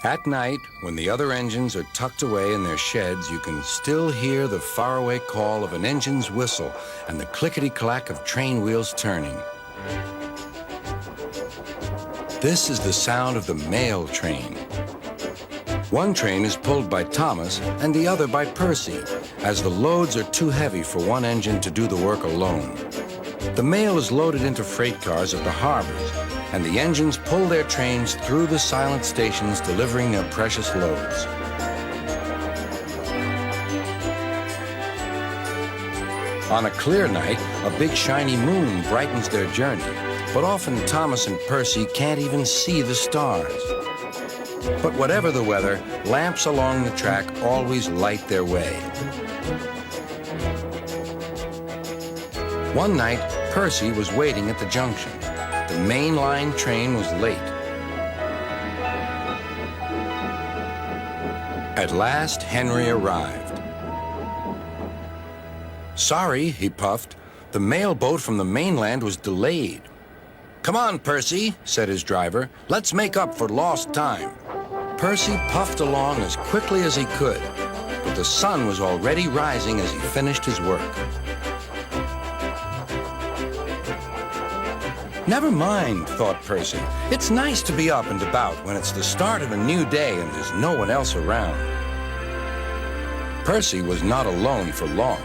At night, when the other engines are tucked away in their sheds, you can still hear the faraway call of an engine's whistle and the clickety-clack of train wheels turning. This is the sound of the mail train. One train is pulled by Thomas and the other by Percy, as the loads are too heavy for one engine to do the work alone. The mail is loaded into freight cars at the harbors, and the engines pull their trains through the silent stations, delivering their precious loads. On a clear night, a big shiny moon brightens their journey, but often Thomas and Percy can't even see the stars. But whatever the weather, lamps along the track always light their way. One night, Percy was waiting at the junction. The main line train was late. At last, Henry arrived. "Sorry," he puffed. "The mail boat from the mainland was delayed." "Come on, Percy," said his driver. "Let's make up for lost time." Percy puffed along as quickly as he could, but the sun was already rising as he finished his work. Never mind, thought Percy. It's nice to be up and about when it's the start of a new day and there's no one else around. Percy was not alone for long.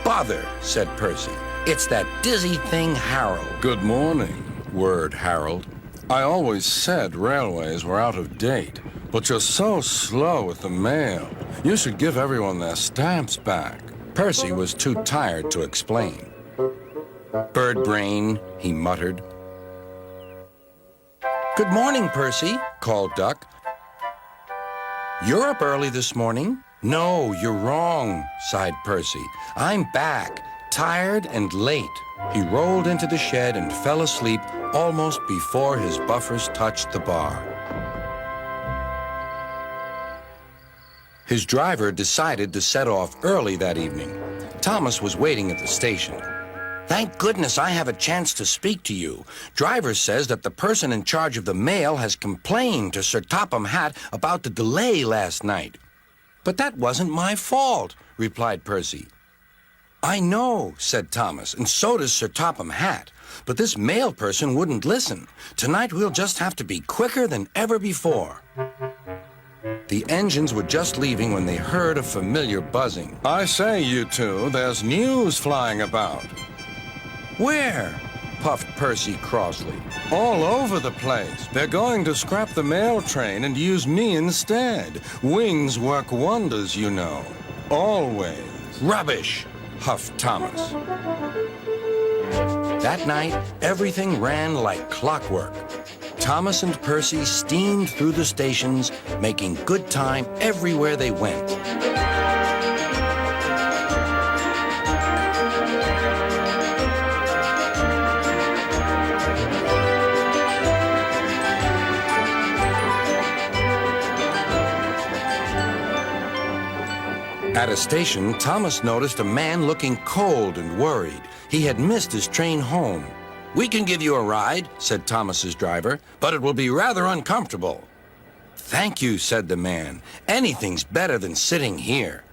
"Bother," said Percy. "It's that dizzy thing, Harold." "Good morning," whirred Harold. "I always said railways were out of date, but you're so slow with the mail. You should give everyone their stamps back." Percy was too tired to explain. "Bird brain," he muttered. "Good morning, Percy," called Duck. "You're up early this morning." "No, you're wrong," sighed Percy. "I'm back, tired and late." He rolled into the shed and fell asleep almost before his buffers touched the bar. His driver decided to set off early that evening. Thomas was waiting at the station. "Thank goodness I have a chance to speak to you. Driver says that the person in charge of the mail has complained to Sir Topham Hatt about the delay last night." "But that wasn't my fault," replied Percy. "I know," said Thomas, "and so does Sir Topham Hatt. But this mail person wouldn't listen. Tonight we'll just have to be quicker than ever before." The engines were just leaving when they heard a familiar buzzing. "I say, you two, there's news flying about." "Where?" puffed Percy crossly. "All over the place. They're going to scrap the mail train and use me instead. Wings work wonders, you know. Always." "Rubbish," huffed Thomas. That night, everything ran like clockwork. Thomas and Percy steamed through the stations, making good time everywhere they went. At a station, Thomas noticed a man looking cold and worried. He had missed his train home. "We can give you a ride," said Thomas's driver, "but it will be rather uncomfortable." "Thank you," said the man. "Anything's better than sitting here."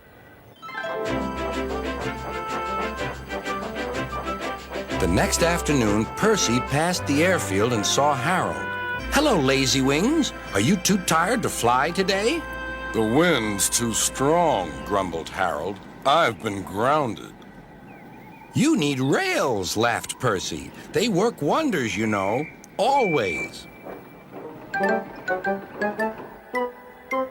The next afternoon, Percy passed the airfield and saw Harold. "Hello, Lazy Wings. Are you too tired to fly today?" "The wind's too strong," grumbled Harold. "I've been grounded." "You need rails," laughed Percy. "They work wonders, you know. Always."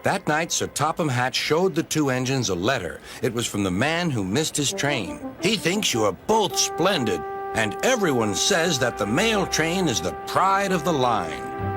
That night, Sir Topham Hatt showed the two engines a letter. It was from the man who missed his train. "He thinks you are both splendid, and everyone says that the mail train is the pride of the line."